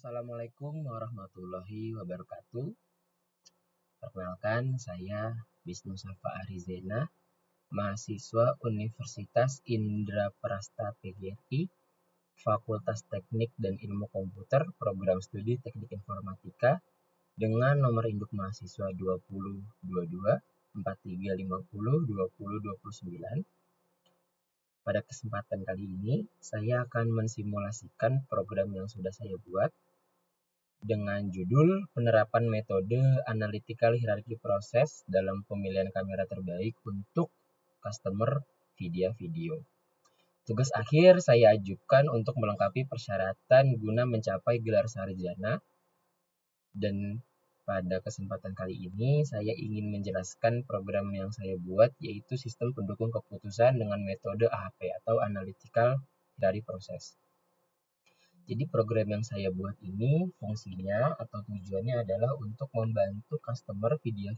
Assalamualaikum warahmatullahi wabarakatuh. Perkenalkan, saya Wisnu Safa Arizena, mahasiswa Universitas Indraprasta PGRI, Fakultas Teknik dan Ilmu Komputer, Program Studi Teknik Informatika, dengan nomor induk mahasiswa 2022 4350 2029. Pada kesempatan kali ini, saya akan mensimulasikan program yang sudah saya buat dengan judul penerapan metode analytical hierarchy process dalam pemilihan kamera terbaik untuk customer video. Tugas akhir saya ajukan untuk melengkapi persyaratan guna mencapai gelar sarjana, dan pada kesempatan kali ini saya ingin menjelaskan program yang saya buat, yaitu sistem pendukung keputusan dengan metode AHP atau analytical hierarchy process. Jadi program yang saya buat ini fungsinya atau tujuannya adalah untuk membantu customer video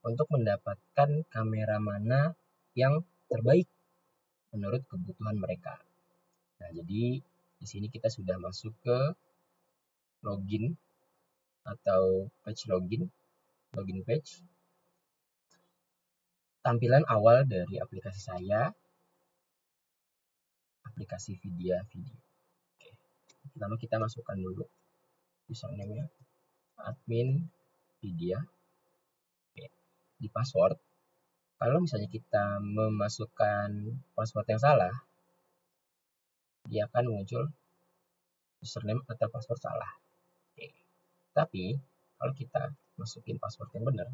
untuk mendapatkan kamera mana yang terbaik menurut kebutuhan mereka. Nah, jadi di sini kita sudah masuk ke login atau page login page. Tampilan awal dari aplikasi saya, aplikasi video. Oke. Pertama kita masukkan dulu username-nya, admin video. Oke. Di password, kalau misalnya kita memasukkan password yang salah, dia akan muncul username atau password salah. Oke. Tapi kalau kita masukin password yang benar,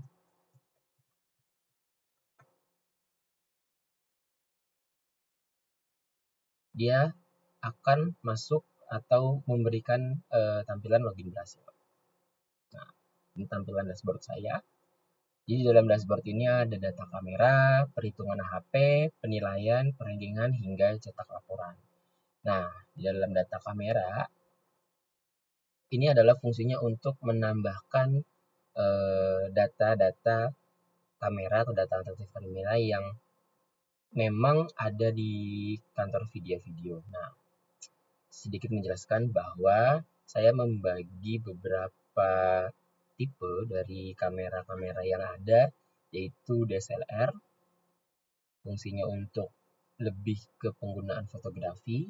dia akan masuk atau memberikan tampilan login berhasil. Nah, ini tampilan dashboard saya. Jadi dalam dashboard ini ada data kamera, perhitungan HP, penilaian, perankingan, hingga cetak laporan. Nah, di dalam data kamera, ini adalah fungsinya untuk menambahkan data-data kamera atau data alternatif kamera yang memang ada di kantor video. Nah, sedikit menjelaskan bahwa saya membagi beberapa tipe dari kamera-kamera yang ada, yaitu DSLR, fungsinya untuk lebih ke penggunaan fotografi.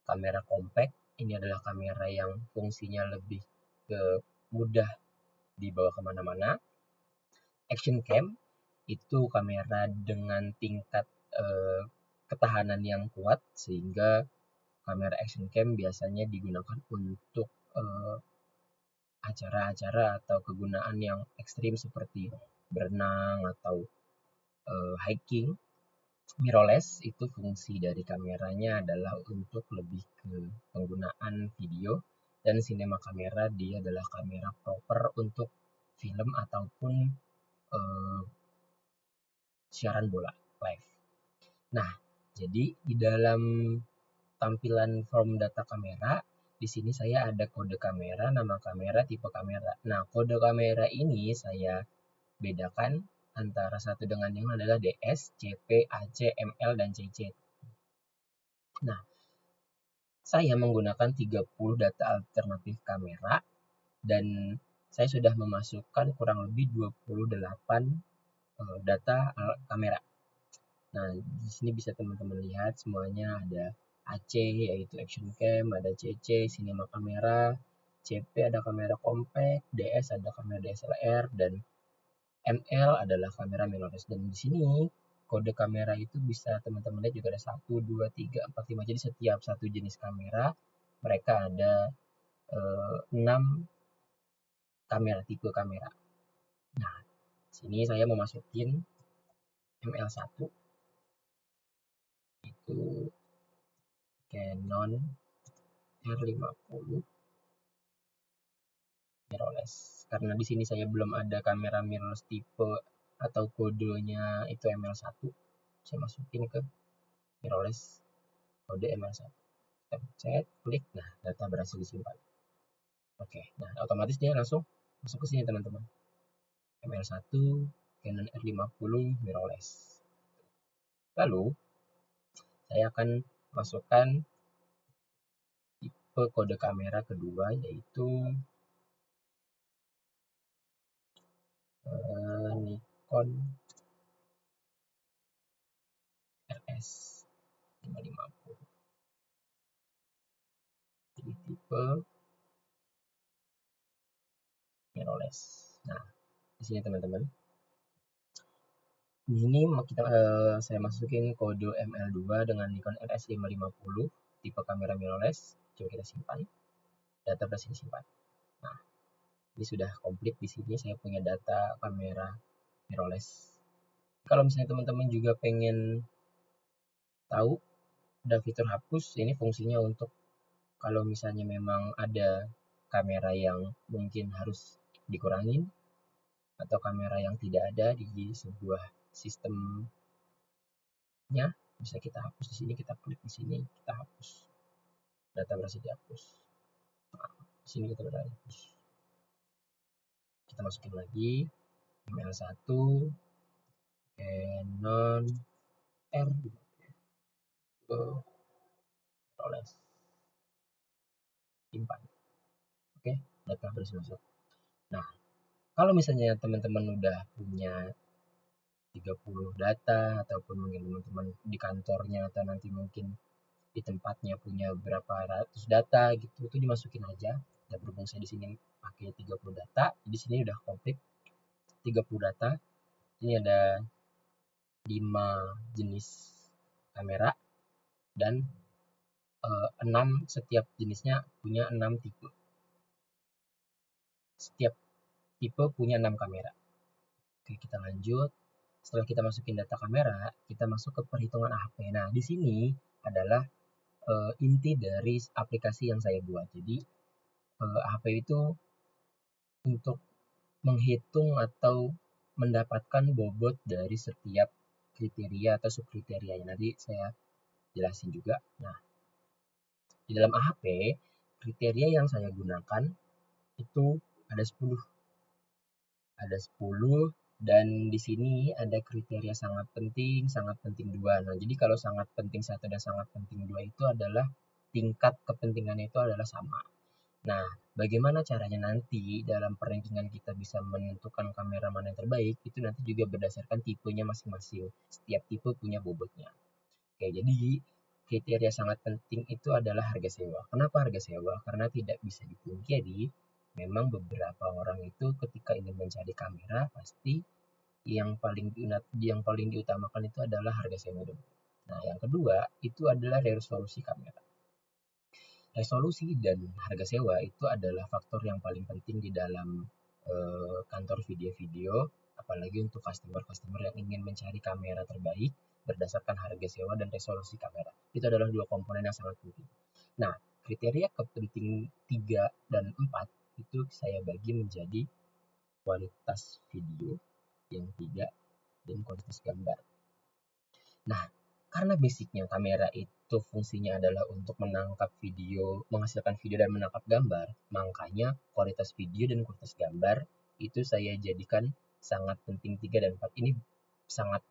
Kamera compact, ini adalah kamera yang fungsinya lebih ke mudah dibawa kemana-mana. Action cam, itu kamera dengan tingkat ketahanan yang kuat, sehingga kamera action cam biasanya digunakan untuk acara-acara atau kegunaan yang ekstrim seperti berenang atau hiking. Mirrorless, itu fungsi dari kameranya adalah untuk lebih ke penggunaan video, dan cinema kamera dia adalah kamera proper untuk film ataupun siaran bola live. Nah, jadi di dalam tampilan form data kamera, di sini saya ada kode kamera, nama kamera, tipe kamera. Nah, kode kamera ini saya bedakan antara satu dengan yang adalah DS, CP, AC, ML, dan CC. Nah, saya menggunakan 30 data alternatif kamera, dan saya sudah memasukkan kurang lebih 28 data kamera. Nah, di sini bisa teman-teman lihat semuanya ada AC yaitu action cam, ada CC cinema kamera, CP ada kamera compact, DS ada kamera DSLR, dan ML adalah kamera mirrorless. Dan di sini kode kamera itu bisa teman-teman lihat juga ada 1, 2, 3, 4, 5. Jadi setiap satu jenis kamera mereka ada 6 kamera, tipe kamera. Nah, sini saya memasukin ML1, itu Canon R50 mirrorless. Karena di sini saya belum ada kamera mirrorless tipe atau kodenya itu ML1, saya masukin ke mirrorless kode ML1. Kita pencet, klik, nah data berhasil disimpan. Oke, nah otomatis dia langsung masuk ke sini teman-teman. ML1 Canon R50 mirrorless. Lalu saya akan masukkan tipe tipe kode kamera kedua yaitu Nikon RS 550. Jadi tipe mirrorless. Nah, di sini teman-teman. Di sini saya masukin kode ML2 dengan Nikon RS 550 tipe kamera mirrorless. Coba kita simpan. Data berhasil disimpan. Nah, ini sudah komplit. Di sini saya punya data kamera mirrorless. Kalau misalnya teman-teman juga pengen tahu ada fitur hapus, ini fungsinya untuk kalau misalnya memang ada kamera yang mungkin harus dikurangin atau kamera yang tidak ada di sebuah sistemnya, bisa kita hapus di sini, kita klik di sini, kita hapus. Data berhasil dihapus. Nah, di sini kita udah hapus. Kita masukin lagi ML1 Canon R ke Rolex. Simpan. Oke, data berhasil masuk. Nah, kalau misalnya teman-teman udah punya 30 data ataupun mungkin teman-teman di kantornya atau nanti mungkin di tempatnya punya berapa ratus data gitu, itu dimasukin aja. Dan berhubung saya di sini pakai 30 data, di sini udah komplit 30 data. Ini ada 5 jenis kamera dan 6 setiap jenisnya punya 6 tipe. Setiap tipe punya 6 kamera. Oke, kita lanjut. Setelah kita masukin data kamera, kita masuk ke perhitungan AHP. Nah, di sini adalah inti dari aplikasi yang saya buat. Jadi AHP itu untuk menghitung atau mendapatkan bobot dari setiap kriteria atau subkriterianya. Nanti saya jelasin juga. Nah, di dalam AHP, kriteria yang saya gunakan itu ada 10. Ada 10 dan di sini ada kriteria sangat penting 2. Nah, jadi kalau sangat penting 1 dan sangat penting 2 itu adalah tingkat kepentingannya itu adalah sama. Nah, bagaimana caranya nanti dalam perankingan kita bisa menentukan kamera mana yang terbaik, itu nanti juga berdasarkan tipenya masing-masing. Setiap tipe punya bobotnya. Oke, jadi kriteria sangat penting itu adalah harga sewa. Kenapa harga sewa? Karena tidak bisa dipungkiri, memang beberapa orang itu ketika ingin mencari kamera pasti yang paling diutamakan itu adalah harga sewa dulu. Nah, yang kedua itu adalah resolusi kamera. Resolusi dan harga sewa itu adalah faktor yang paling penting di dalam kantor video-video, apalagi untuk customer-customer yang ingin mencari kamera terbaik berdasarkan harga sewa dan resolusi kamera. Itu adalah 2 komponen yang sangat penting. Nah, kriteria kepenting 3 dan 4 itu saya bagi menjadi kualitas video yang 3 dan kualitas gambar. Nah, karena basicnya kamera itu fungsinya adalah untuk menangkap video, menghasilkan video dan menangkap gambar, makanya kualitas video dan kualitas gambar itu saya jadikan sangat penting 3 dan 4. Ini sangat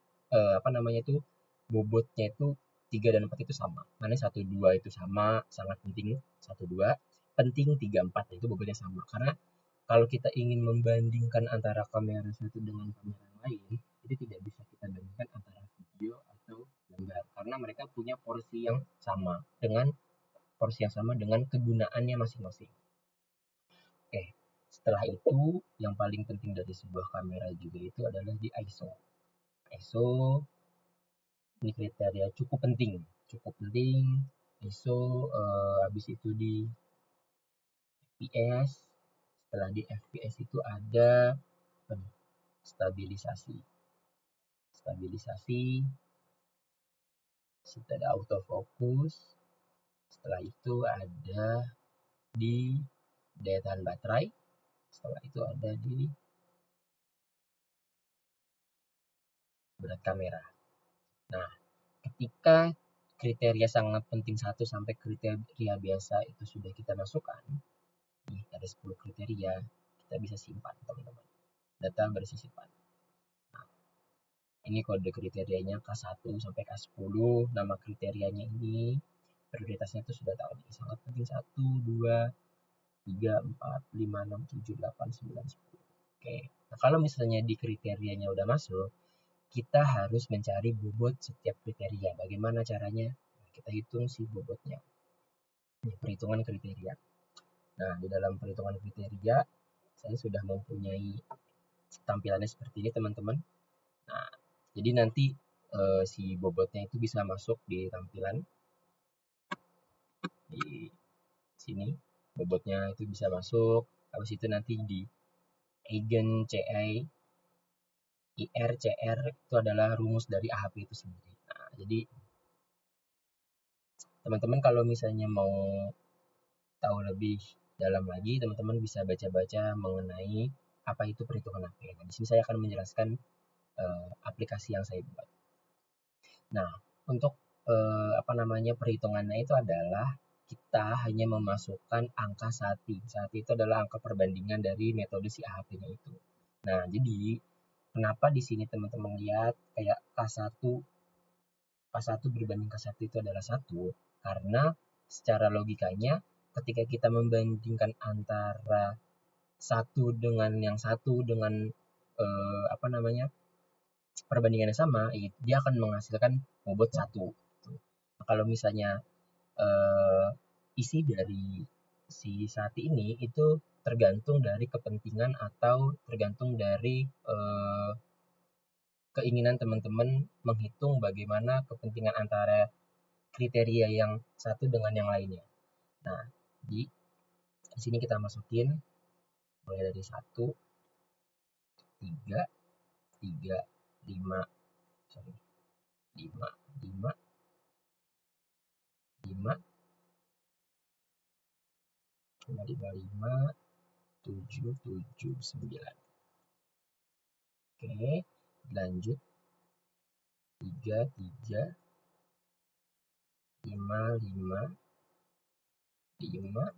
bobotnya itu 3 dan 4 itu sama. Mana 1 2 itu sama, sangat penting 1 2, penting 3 4 itu bobotnya sama. Karena kalau kita ingin membandingkan antara kamera satu dengan kamera lain, itu tidak bisa kita bandingkan antara video atau gambar karena mereka punya porsi yang sama dengan kegunaannya masing-masing. Oke, setelah itu yang paling penting dari sebuah kamera juga itu adalah di ISO. ISO ini kriteria cukup penting. ISO habis itu di FPS. Setelah di FPS itu ada stabilisasi. Setelah autofocus. Setelah itu ada di daya tahan baterai. Setelah itu ada di berat kamera. Nah, ketika kriteria sangat penting 1 sampai kriteria biasa itu sudah kita masukkan, ada 10 kriteria, kita bisa simpan teman-teman. Data berisi simpan. Nah, ini kode kriterianya K1 sampai K10, nama kriterianya ini, prioritasnya itu sudah tahu nih, sangat penting 1, 2, 3, 4, 5, 6, 7, 8, 9, 10. Oke. Nah, kalau misalnya di kriterianya udah masuk, kita harus mencari bobot setiap kriteria. Bagaimana caranya? Nah, kita hitung si bobotnya. Ini perhitungan kriteria. Nah, di dalam perhitungan kriteria, saya sudah mempunyai tampilannya seperti ini, teman-teman. Nah, jadi nanti si bobotnya itu bisa masuk di tampilan di sini. Bobotnya itu bisa masuk. Habis itu nanti di eigen CI IR CR itu adalah rumus dari AHP itu sendiri. Nah, jadi teman-teman kalau misalnya mau tahu lebih dalam lagi, teman-teman bisa baca-baca mengenai apa itu perhitungan AHP. Nah, di sini saya akan menjelaskan aplikasi yang saya buat. Nah, untuk perhitungannya itu adalah kita hanya memasukkan angka sati. Sati itu adalah angka perbandingan dari metode si AHP-nya itu. Nah, jadi kenapa di sini teman-teman lihat kayak K1 berbanding K1 itu adalah 1? Karena secara logikanya ketika kita membandingkan antara satu dengan yang satu dengan perbandingannya sama, dia akan menghasilkan bobot 1. Nah, kalau misalnya isi dari si sati ini itu tergantung dari kepentingan atau tergantung dari keinginan teman-teman menghitung bagaimana kepentingan antara kriteria yang satu dengan yang lainnya. Nah, di sini kita masukin mulai dari 1, 3, 3, 5, 5, 5, 5, 5, 7, 7, 9. Oke, lanjut 3, 3, 5, 5, 5,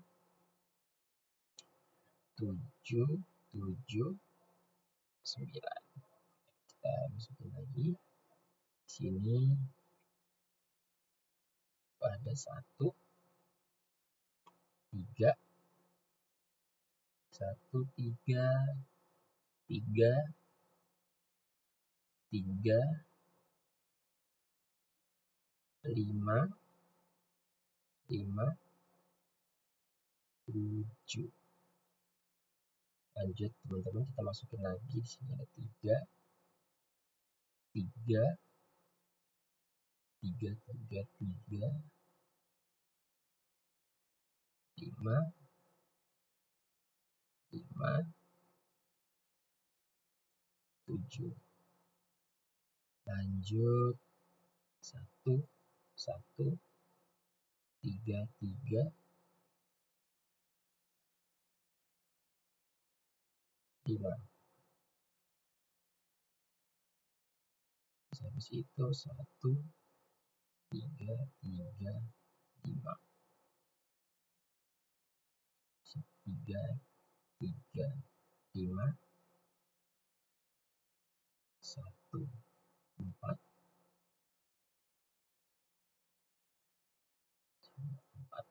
7, 7, 9. Kita masukin lagi. Sini ada 1, 3, 1, 3, 3, 3, 5, 5, 7. Lanjut teman-teman, kita masukin lagi. Di sini ada 3, 3, 3, 3, 3, 5, 5, 7. Lanjut 1, 1, 3, 3, 5. Habis itu 1, 3, 3, 5. 3, 3, 5, 1, 4, 4.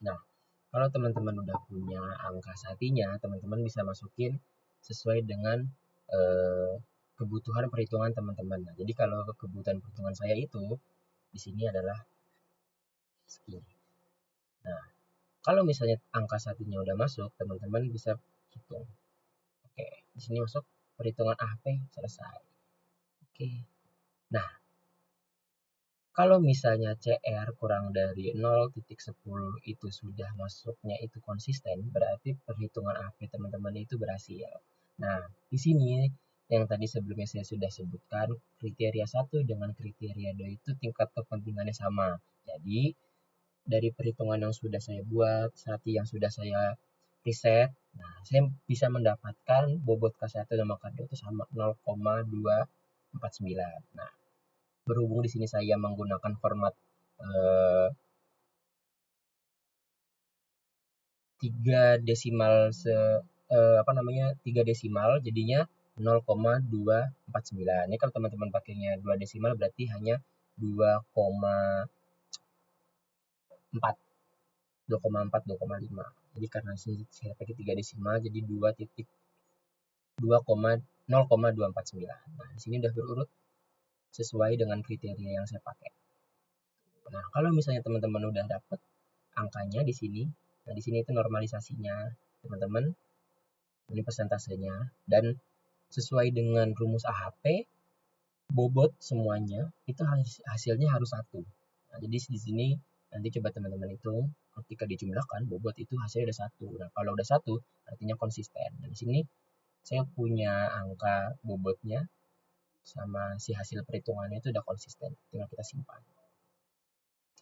Nah, kalau teman-teman udah punya angka satinya, teman-teman bisa masukin sesuai dengan kebutuhan perhitungan teman-teman. Nah, jadi kalau kebutuhan perhitungan saya itu di sini adalah segini. Nah, kalau misalnya angka satunya udah masuk, teman-teman bisa hitung. Oke, di sini masuk perhitungan AHP selesai. Oke. Nah, kalau misalnya CR kurang dari 0.10 itu sudah masuknya itu konsisten, berarti perhitungan AHP teman-teman itu berhasil. Nah, di sini yang tadi sebelumnya saya sudah sebutkan, kriteria 1 dengan kriteria 2 itu tingkat kepentingannya sama. Jadi, dari perhitungan yang sudah saya buat, sati yang sudah saya riset, nah saya bisa mendapatkan bobot K1 dan K2 itu sama 0,249. Nah, berhubung di sini saya menggunakan format 3 desimal jadinya 0,249. Ini kalau teman-teman pakainya 2 desimal berarti hanya 2, 4, 2,4, 2,5. Jadi karena sini saya pakai 3 desimal, jadi 0,249. Nah, di sini udah berurut sesuai dengan kriteria yang saya pakai. Nah, kalau misalnya teman-teman udah dapet angkanya di sini, nah di sini itu normalisasinya, teman-teman. Ini persentasenya, dan sesuai dengan rumus AHP, bobot semuanya itu hasilnya harus 1. Nah, jadi di sini nanti coba teman-teman hitung, ketika dijumlahkan bobot itu hasilnya udah 1. Nah, kalau udah 1 artinya konsisten. Dan di sini saya punya angka bobotnya sama si hasil perhitungannya itu udah konsisten, tinggal kita simpan.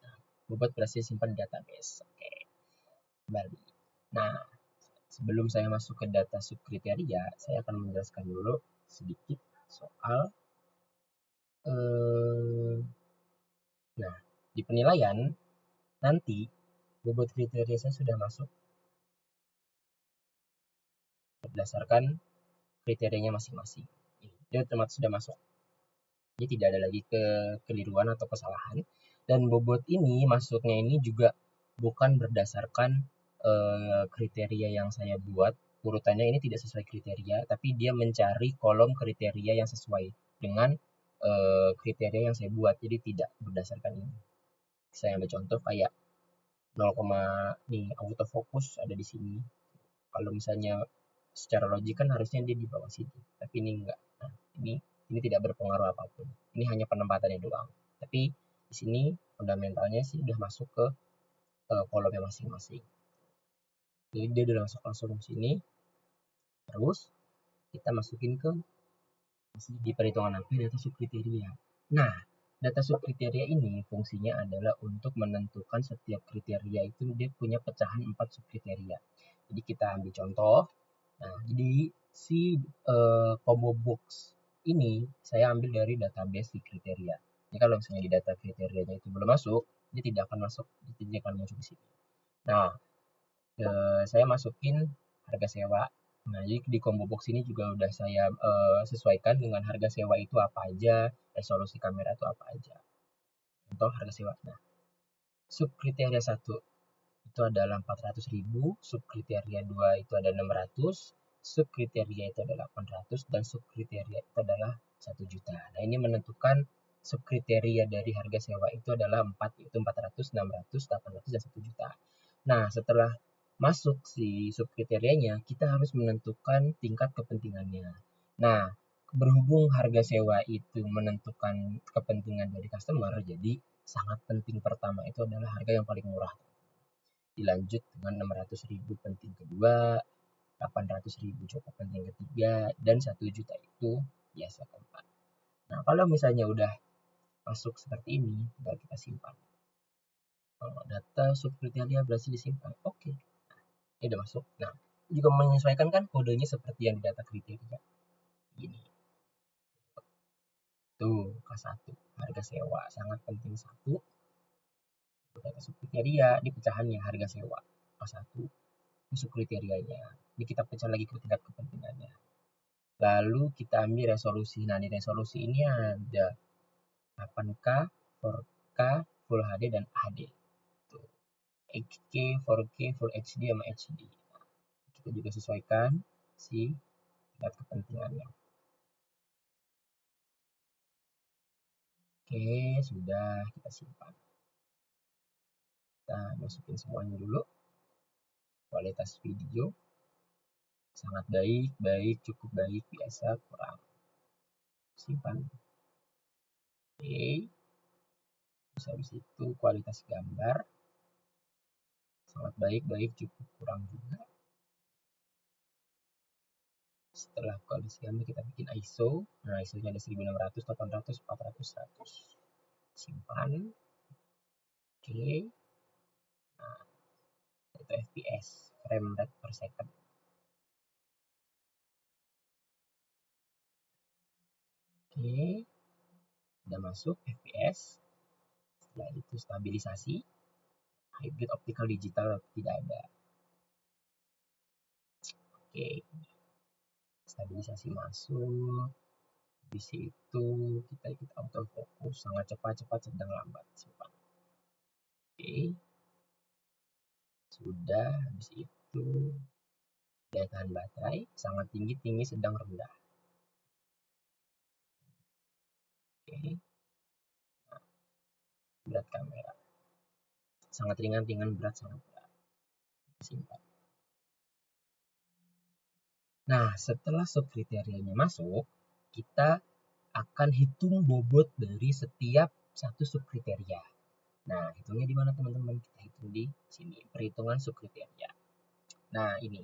Nah, bobot berhasil simpan di database. Oke, kembali. Nah, sebelum saya masuk ke data subkriteria, saya akan menjelaskan dulu sedikit soal nah, di penilaian nanti bobot kriteria saya sudah masuk berdasarkan kriterianya masing-masing. Dia otomatis sudah masuk. Jadi tidak ada lagi kekeliruan atau kesalahan. Dan bobot ini masuknya ini juga bukan berdasarkan kriteria yang saya buat. Urutannya ini tidak sesuai kriteria, tapi dia mencari kolom kriteria yang sesuai dengan kriteria yang saya buat. Jadi tidak berdasarkan ini. Saya ambil contoh kayak 0, nih autofocus ada di sini. Kalau misalnya secara logik kan harusnya dia di bawah situ, tapi ini enggak. Nah, ini tidak berpengaruh apapun. Ini hanya penempatannya doang. Tapi di sini fundamentalnya sih udah masuk ke kolomnya masing-masing. Jadi dia udah masuk langsung ke sini. Terus kita masukin ke di perhitungan apa data subkriteria. Nah, data subkriteria ini fungsinya adalah untuk menentukan setiap kriteria itu dia punya pecahan 4 subkriteria. Jadi kita ambil contoh. Nah, jadi si combo box ini saya ambil dari database di kriteria. Jadi kalau misalnya di data kriterianya itu belum masuk, dia tidak akan masuk, dia tidak akan muncul di sini. Nah, saya masukin harga sewa. Nah, jadi di combo box ini juga udah saya sesuaikan dengan harga sewa itu apa aja, resolusi kamera itu apa aja. Contoh harga sewa. Nah, subkriteria 1 itu adalah 400.000, subkriteria 2 itu ada 600, subkriteria itu adalah 800, dan subkriteria itu adalah 1 juta. Nah, ini menentukan subkriteria dari harga sewa itu adalah 4, yaitu 400, 600, 800, dan 1 juta. Nah, setelah masuk si subkriterianya, kita harus menentukan tingkat kepentingannya. Nah, berhubung harga sewa itu menentukan kepentingan dari customer, jadi sangat penting pertama itu adalah harga yang paling murah. Dilanjut dengan 600.000 penting kedua, 800.000 cukup penting ketiga, dan 1 juta itu biasa keempat. Nah, kalau misalnya udah masuk seperti ini, tinggal kita simpan. Data subkriteria berhasil disimpan. Oke. Ini udah masuk. Nah, juga menyesuaikan kan kodenya seperti yang di data kriteria. Gini. Tuh, K1. Harga sewa. Sangat penting 1. Data subkriteria, di pecahannya harga sewa. K1. Masuk kriterianya. Ini kita pecah lagi ke tingkat kepentingannya. Lalu kita ambil resolusi. Nah, di resolusi ini ada 8K, 4K, Full HD, dan HD. Tuh. 8K, 4K, Full HD, sama HD. Nah, kita juga sesuaikan si tingkat kepentingannya. Oke, sudah kita simpan. Kita masukin semuanya dulu. Kualitas video sangat baik, baik, cukup baik, biasa, kurang. Simpan. Oke. Terus habis itu kualitas gambar sangat baik, baik, cukup, kurang juga. Setelah kualitas gambar kita bikin ISO. Nah, ISO-nya ada 1600, 800, 400, 100. Simpan. Oke. Nah, itu FPS, frame rate per second. Oke. Sudah masuk FPS. Setelah itu stabilisasi. Hybrid optical digital tidak ada. Oke. Stabilisasi masuk. Di situ kita ikut autofocus, sangat cepat, sedang lambat. Simpan. Oke. Sudah, habis itu daya tahan baterai sangat tinggi, tinggi, sedang, rendah. Oke. Berat kamera sangat ringan, ringan, berat, sangat berat. Simpan. Nah, setelah subkriterianya masuk, kita akan hitung bobot dari setiap satu subkriteria. Nah, hitungnya di mana teman-teman? Kita hitung di sini, perhitungan subkriteria. Nah, ini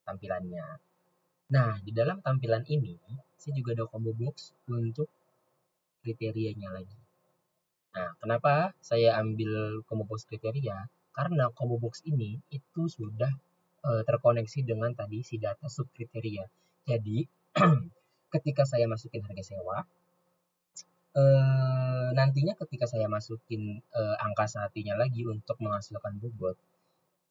tampilannya. Nah, di dalam tampilan ini, saya juga ada combo box untuk kriterianya lagi. Nah, kenapa saya ambil combo box kriteria? Karena combo box ini itu sudah terkoneksi dengan tadi si data subkriteria. Jadi, ketika saya masukin harga sewa, nantinya ketika saya masukin angka satinya lagi untuk menghasilkan bobot,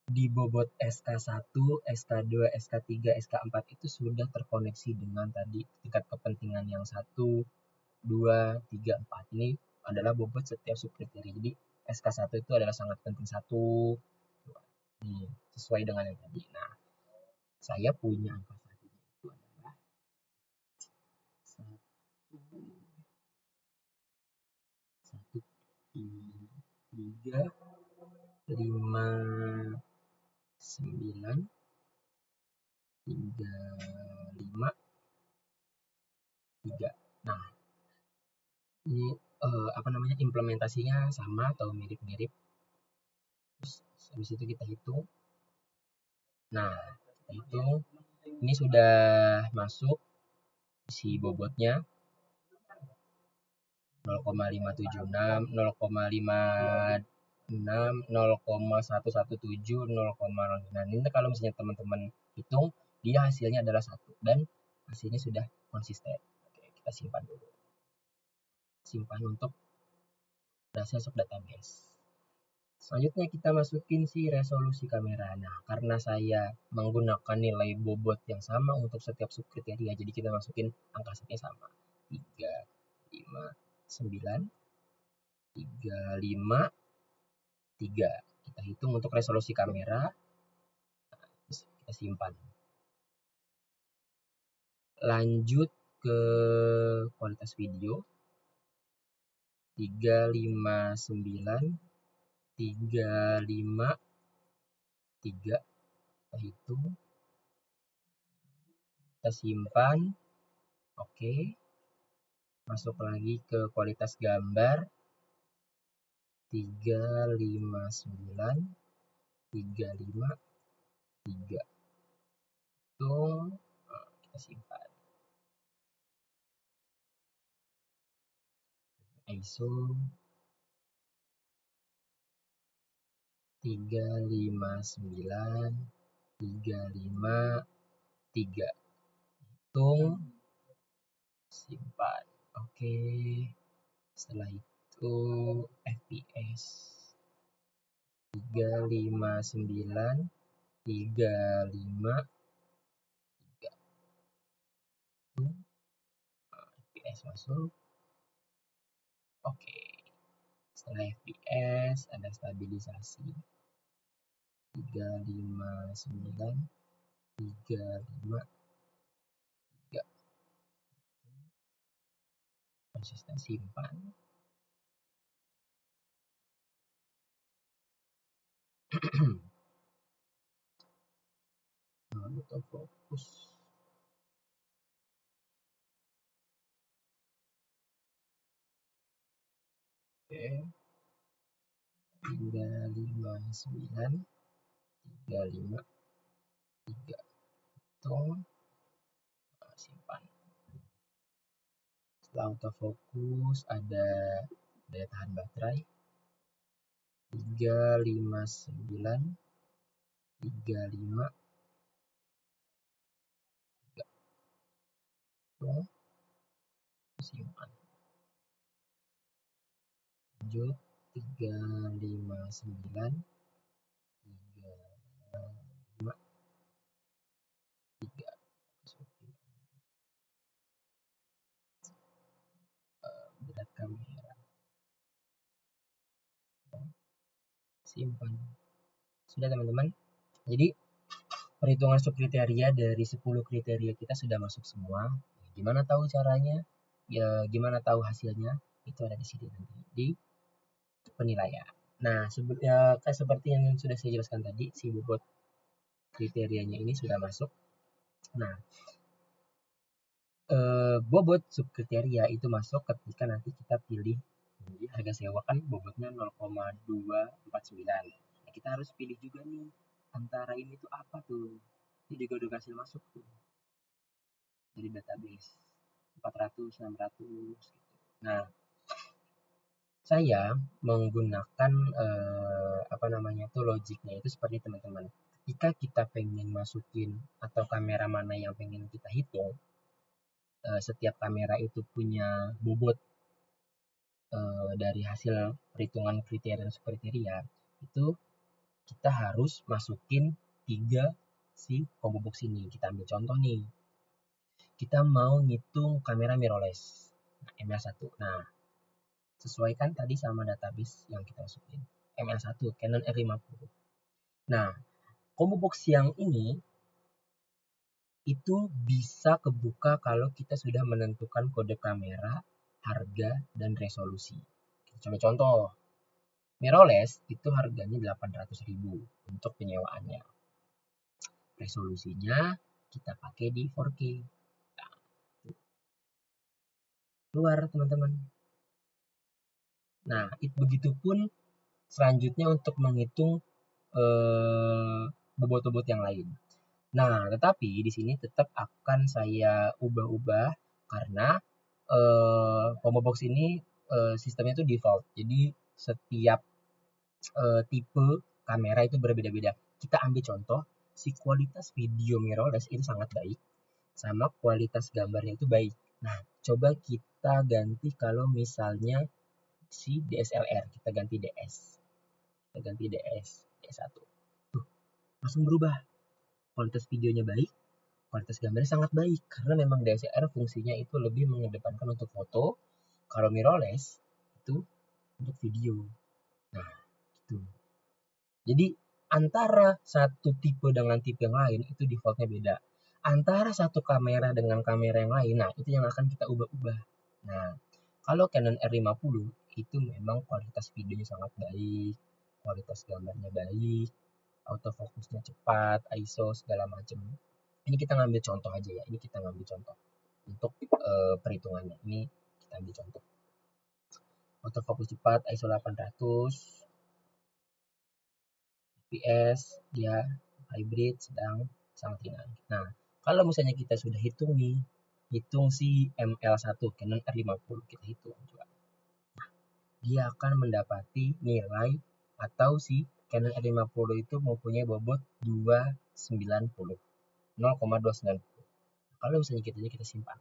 di bobot SK1, SK2, SK3, SK4 itu sudah terkoneksi dengan tadi tingkat kepentingan yang 1, 2, 3, 4. Ini adalah bobot setiap subkriteria. Jadi SK1 itu adalah sangat penting 1. Ini sesuai dengan yang tadi. Nah, saya punya angka satunya itu adalah 1, 3, 5, 9, 3, 5, 3. Nah, ini implementasinya sama atau mirip-mirip. Terus habis itu kita hitung. Nah, kita hitung. Ini sudah masuk si bobotnya 0,576, 0,56, 0,117, 0,0. Nah, ini kalau misalnya teman-teman hitung, dia hasilnya adalah 1 dan hasilnya sudah konsisten. Oke, kita simpan dulu. Simpan untuk masuk database. Selanjutnya kita masukin si resolusi kamera. Nah, karena saya menggunakan nilai bobot yang sama untuk setiap subkriteria, jadi kita masukin angka setnya sama. 3, 5, 9, 3, 5, 3. Kita hitung untuk resolusi kamera. Terus kita simpan. Lanjut ke kualitas video. 359, 35, 3. Kita hitung. Kita simpan. Oke. Masuk lagi ke kualitas gambar. 359, 35, 3. Hitung. Kita simpan. ISO 359, 35, 3. Hitung, simpan. Oke. Setelah itu FPS 359, 35, 3. Hitung. FPS masuk. Oke. Setelah FPS ada stabilisasi 359, 35, 3. Konsisten, simpan. Autofocus. Oke. 359, 35, 3. Hitung. Simpan. Setelah autofocus ada daya tahan baterai 359, 35, 3. Hitung. Simpan. Lanjut 359, 35, 3. Berat kamera. Simpan. Sudah teman-teman. Jadi perhitungan subkriteria dari 10 kriteria kita sudah masuk semua. Gimana tahu caranya? Ya, gimana tahu hasilnya? Itu ada di sini nanti di penilaian. Nah, kayak seperti yang sudah saya jelaskan tadi, si bobot kriterianya ini sudah masuk. Nah, bobot subkriteria itu masuk ketika nanti kita pilih. Jadi harga sewa kan bobotnya 0,249. Nah, kita harus pilih juga nih antara ini tuh apa tuh. Ini juga udah hasil masuk tuh dari database 400, 600 gitu. Nah, saya menggunakan logiknya itu seperti teman-teman. Ketika kita pengen masukin atau kamera mana yang pengen kita hitung, setiap kamera itu punya bobot dari hasil perhitungan kriteria itu kita harus masukin 3 si combo box ini. Kita ambil contoh nih. Kita mau ngitung kamera mirrorless ML1. Nah, sesuaikan tadi sama database yang kita masukin. ML1 Canon R50. Nah, combo box yang ini itu bisa kebuka kalau kita sudah menentukan kode kamera, harga, dan resolusi. Kita coba contoh. Mirrorless itu harganya 800.000 untuk penyewaannya. Resolusinya kita pakai di 4K. Nah, keluar teman-teman. Nah, begitupun selanjutnya untuk menghitung bobot-bobot yang lain. Nah, tetapi di sini tetap akan saya ubah-ubah karena combo box ini sistemnya itu default. Jadi setiap tipe kamera itu berbeda-beda. Kita ambil contoh, si kualitas video mirrorless itu sangat baik, sama kualitas gambarnya itu baik. Nah, coba kita ganti kalau misalnya si DSLR, kita ganti DS. Kita ganti DS1. Tuh, langsung berubah. Kualitas videonya baik, kualitas gambarnya sangat baik. Karena memang DSLR fungsinya itu lebih mengedepankan untuk foto, kalau mirrorless itu untuk video. Nah, gitu. Jadi antara satu tipe dengan tipe yang lain itu defaultnya beda. Antara satu kamera dengan kamera yang lain, nah itu yang akan kita ubah-ubah. Nah, kalau Canon R50 itu memang kualitas videonya sangat baik, kualitas gambarnya baik, autofocusnya cepat, ISO segala macam. Ini kita ngambil contoh aja ya. Ini kita ngambil contoh untuk perhitungannya. Ini kita ambil contoh. Autofocus cepat, ISO 800, fps dia hybrid sedang sangat ringan. Nah, kalau misalnya kita sudah hitung nih, hitung si ML1 Canon R50, kita hitung juga. Nah, dia akan mendapati nilai atau si Canon R50 itu mempunyai bobot 290, 0,290. Kalau misalnya kita simpan,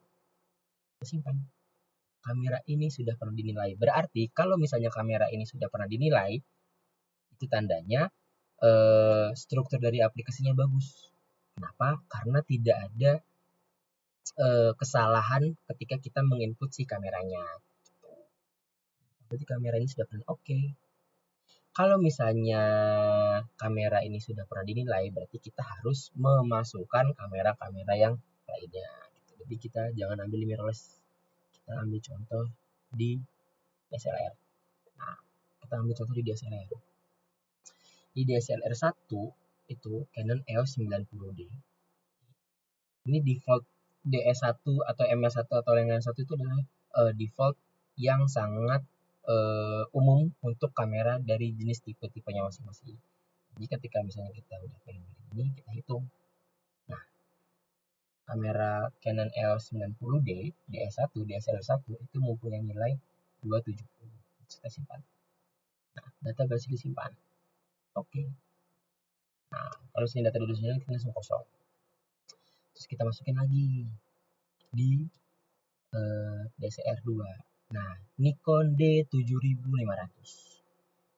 kamera ini sudah pernah dinilai. Berarti kalau misalnya kamera ini sudah pernah dinilai, itu tandanya struktur dari aplikasinya bagus. Kenapa? Karena tidak ada kesalahan ketika kita menginput si kameranya. Berarti kamera ini sudah pernah oke. Kalau misalnya kamera ini sudah pernah dinilai, berarti kita harus memasukkan kamera-kamera yang lainnya. Jadi kita jangan ambil mirrorless. Kita ambil contoh di DSLR. Nah, kita ambil contoh di DSLR. Di DSLR 1 itu Canon EOS 90D. Ini default DS1 atau ML1 atau yang lain satu itu adalah default yang sangat umum untuk kamera dari jenis tipe-tipenya masing-masing. Jadi ketika misalnya kita udah pengen ini, kita hitung. Nah, kamera Canon EOS 90D DS1, DSLR1 itu mempunyai nilai 270. Kita simpan. Nah, data berhasil disimpan. Oke. Nah, kalau sini data duduknya kita langsung kosong. Terus kita masukin lagi di DSLR 2. Nah, Nikon D7500.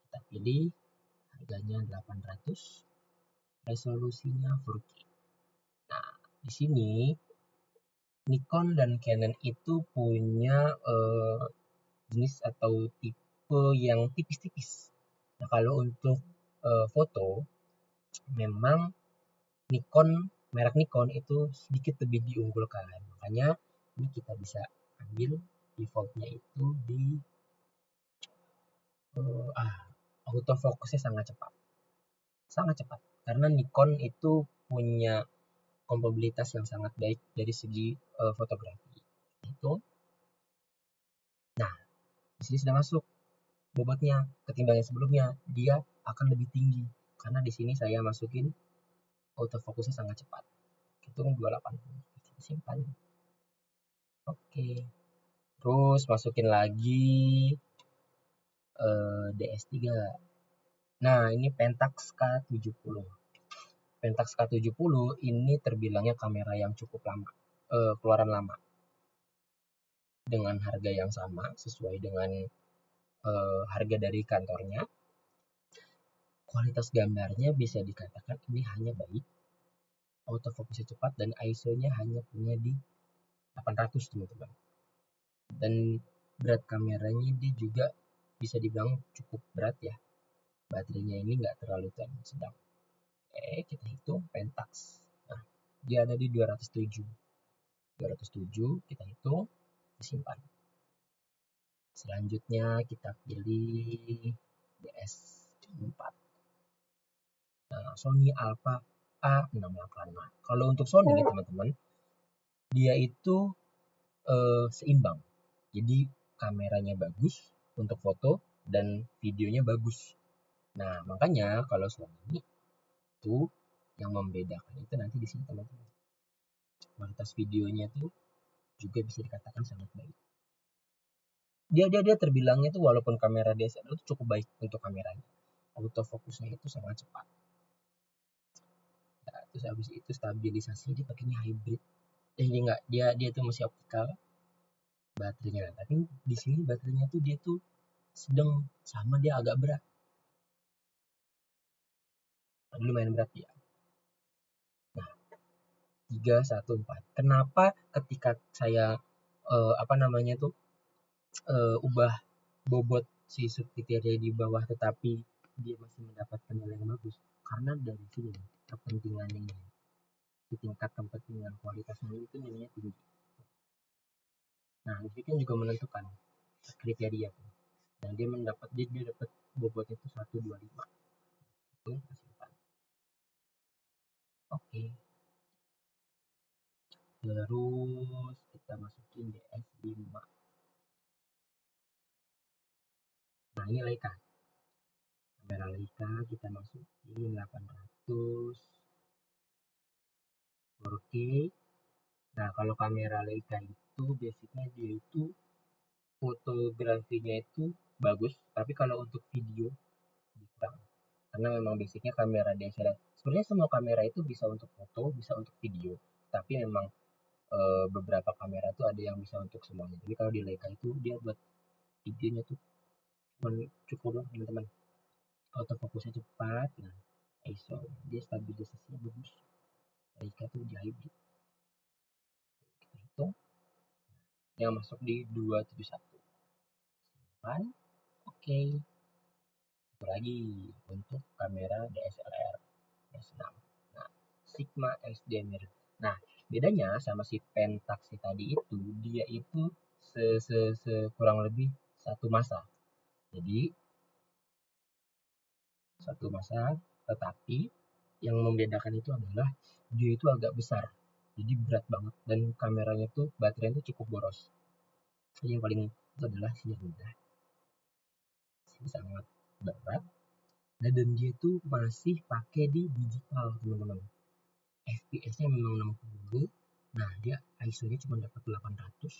Kita pilih, harganya 800, resolusinya 4K. Nah, di sini Nikon dan Canon itu punya jenis atau tipe yang tipis-tipis. Nah, kalau untuk foto memang merek Nikon itu sedikit lebih diunggulkan. Makanya ini kita bisa ambil defaultnya itu di autofocusnya sangat cepat karena Nikon itu punya kompatibilitas yang sangat baik dari segi fotografi itu. Nah, di sini sudah masuk bobotnya ketimbang yang sebelumnya, dia akan lebih tinggi karena di sini saya masukin autofocusnya sangat cepat. Hitung 280. Simpan. Oke. Terus masukin lagi DS3. Nah, ini Pentax K70. Pentax K70 ini terbilangnya kamera yang cukup lama, keluaran lama. Dengan harga yang sama, sesuai dengan harga dari kantornya. Kualitas gambarnya bisa dikatakan ini hanya baik, autofocusnya cepat, dan ISO-nya hanya punya di 800 teman-teman. Dan berat kameranya dia juga bisa dibilang cukup berat ya. Baterainya ini nggak terlalu sedang. Kita hitung Pentax. Nah, dia ada di 207. 207 kita hitung, disimpan. Selanjutnya kita pilih DS4. Nah, Sony Alpha A685. Kalau untuk Sony teman-teman, dia itu seimbang. Jadi kameranya bagus untuk foto dan videonya bagus. Nah, makanya kalau Sony itu yang membedakan itu nanti di sini teman-teman. Kualitas videonya tuh juga bisa dikatakan sangat baik. Dia terbilangnya tuh walaupun kamera DSLR itu cukup baik untuk kameranya. Autofokusnya itu sangat cepat. Nah, terus habis itu stabilisasi dia pakainya hybrid. Dia tuh masih optikal baterainya. Tapi di sini baterainya tuh dia tuh sedang sama dia agak berat. Lumayan berat ya. Nah, 314. Kenapa ketika saya ubah bobot si subkriteria di bawah tetapi dia masih mendapatkan nilai yang bagus? Karena dari sini kepentingannya ini. Di tingkat kepentingan kualitasnya itu nilainya tinggi. Nah, ini kan juga menentukan kriteria. Dan dia dapat bobotnya itu 125. Itu simpan. Oke. Terus kita masukin DS5. Nah, ini Leica. Kamera Leica kita masukin 800 4K. Nah, kalau kamera Leica itu basicnya dia itu fotografinya itu bagus, tapi kalau untuk video kurang. Karena memang basicnya kamera DSLR. Sebenarnya semua kamera itu bisa untuk foto, bisa untuk video. Tapi memang beberapa kamera tuh ada yang bisa untuk semuanya. Jadi kalau di Leica itu dia buat videonya tuh cukup lah teman-teman. Autofokusnya cepat, nah ISO dia stabilisasinya bagus. Leica tuh di hybrid. Kita hitung yang masuk di 271. Simpan. Oke. Satu lagi untuk kamera DSLR S6. Nah, Sigma XD mirror. Nah, bedanya sama si Pentax tadi itu, dia itu kurang lebih satu masa. Jadi satu masa, tetapi yang membedakan itu adalah dia itu agak besar. Jadi berat banget dan kameranya tuh baterainya tuh cukup boros. Jadi yang paling itu adalah sini rendah. Sini sangat berat. Nah, dan dia tuh masih pakai di digital, teman-teman. FPS-nya memang 60. Nah, dia ISO-nya cuma dapat 800.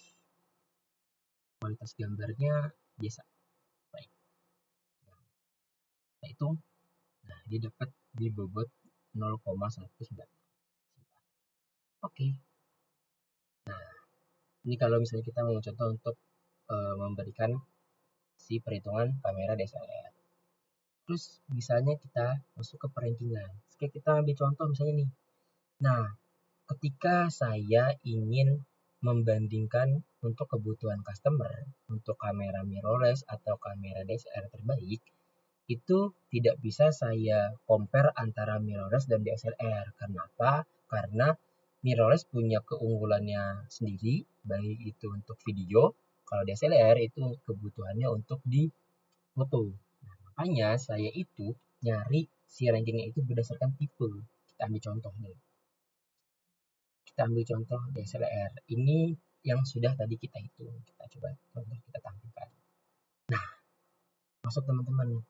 Kualitas gambarnya biasa. Baik. Nah, itu dia dapat di bobot 0,19. Oke. Nah, ini kalau misalnya kita mau contoh untuk memberikan si perhitungan kamera DSLR. Terus misalnya kita masuk ke perankingan. Oke, kita ambil contoh misalnya nih. Nah, ketika saya ingin membandingkan untuk kebutuhan customer untuk kamera mirrorless atau kamera DSLR terbaik, itu tidak bisa saya compare antara mirrorless dan DSLR. Kenapa? Karena mirrorless punya keunggulannya sendiri, baik itu untuk video. Kalau DSLR itu kebutuhannya untuk di foto. Nah, makanya saya itu nyari si rankingnya itu berdasarkan tipe. Kita ambil contoh nih. Kita ambil contoh DSLR. Ini yang sudah tadi kita hitung. Kita coba contoh kita tampilkan. Nah, masuk teman-teman.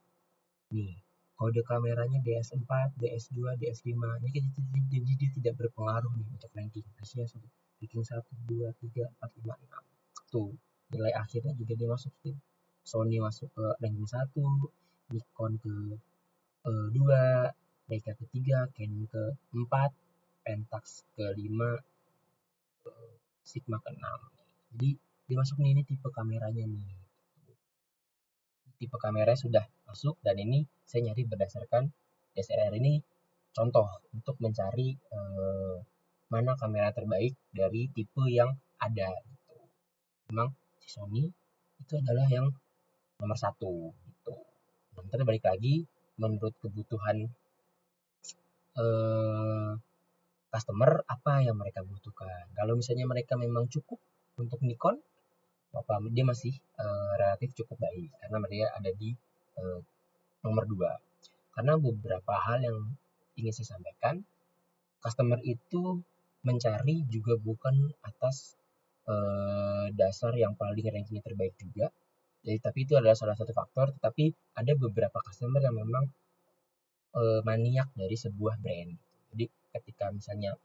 Nih, kode kameranya DS4, DS2, DS5. Ini jadi dia tidak berpengaruh nih untuk ranking. Hasilnya ranking 1, 2, 3, 4, 5, 6. Tuh, nilai akhirnya juga dia masuk tuh. Sony masuk ke ranking 1, Nikon ke 2, Leica ke 3, Canon ke 4, Pentax ke 5, Sigma ke 6. Jadi dia masuk nih, ini tipe kameranya nih. Tipe kamera sudah masuk dan ini saya nyari berdasarkan DSLR ini contoh untuk mencari mana kamera terbaik dari tipe yang ada gitu. Memang si Sony itu adalah yang nomor 1 gitu. Nanti balik lagi menurut kebutuhan customer apa yang mereka butuhkan. Kalau misalnya mereka memang cukup untuk Nikon, dia masih relatif cukup baik karena dia ada di nomor 2. Karena beberapa hal yang ingin saya sampaikan, customer itu mencari juga bukan atas dasar yang paling rankingnya terbaik juga. Jadi tapi itu adalah salah satu faktor, tetapi ada beberapa customer yang memang maniak dari sebuah brand. Jadi ketika misalnya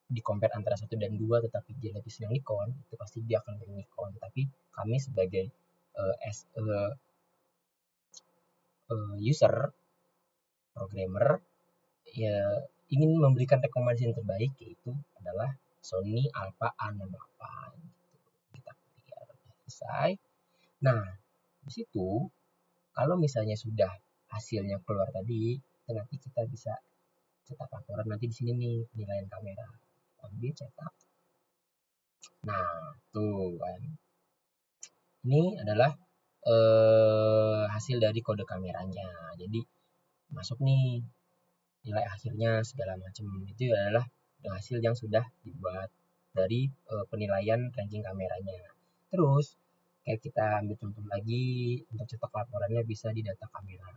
di compare antara 1 dan 2 tetapi dia lebih senang Nikon, itu pasti dia akan pilih Nikon. Tapi kami sebagai as user, programmer, ya ingin memberikan rekomendasi yang terbaik, yaitu adalah Sony Alpha A68. Kita lihat selesai. Nah, di situ kalau misalnya sudah hasilnya keluar tadi, nanti kita bisa cetak laporan nanti di sini nih penilaian kamera. Ambil cetak. Nah, tuh kan. Ini adalah hasil dari kode kameranya. Jadi masuk nih nilai akhirnya segala macam itu adalah hasil yang sudah dibuat dari penilaian ranking kameranya. Terus kayak kita ambil contoh lagi untuk cetak laporannya bisa di data kamera.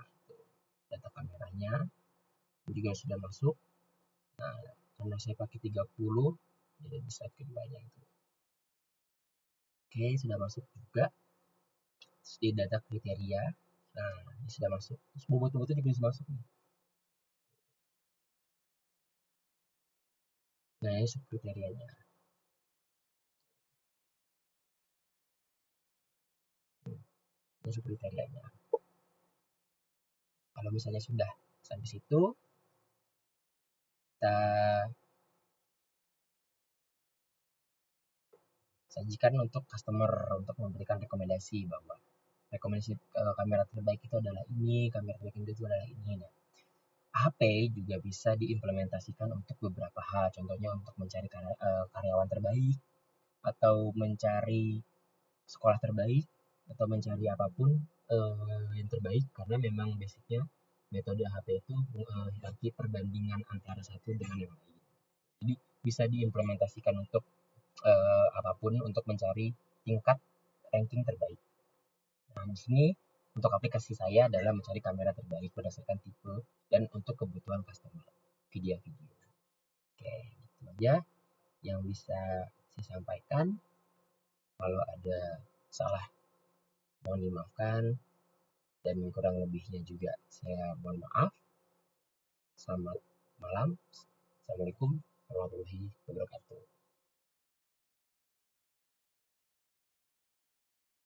Data kameranya juga sudah masuk. Nah, karena saya pakai 30 jadi di slide keduanya itu. Oke, sudah masuk juga. Terus di data kriteria. Nah, ini sudah masuk. Terus bobot-bobotnya juga sudah masuk nih. Nah, ini subkriterianya. Ini subkriterianya. Kalau misalnya sudah sampai situ, kita sajikan untuk customer untuk memberikan rekomendasi bahwa rekomendasi kamera terbaik itu adalah ini, kamera terbaik itu adalah ini. Nah, HP juga bisa diimplementasikan untuk beberapa hal, contohnya untuk mencari karyawan terbaik, atau mencari sekolah terbaik, atau mencari apapun yang terbaik, karena memang basicnya metode HP itu hierarki perbandingan antara satu dengan yang lain. Jadi bisa diimplementasikan untuk apapun untuk mencari tingkat ranking terbaik. Nah, di sini untuk aplikasi saya adalah mencari kamera terbaik berdasarkan tipe dan untuk kebutuhan customer video-video. Oke, itu aja yang bisa saya sampaikan. Kalau ada salah mohon dimaafkan dan kurang lebihnya juga saya mohon maaf. Selamat malam. Assalamualaikum warahmatullahi wabarakatuh.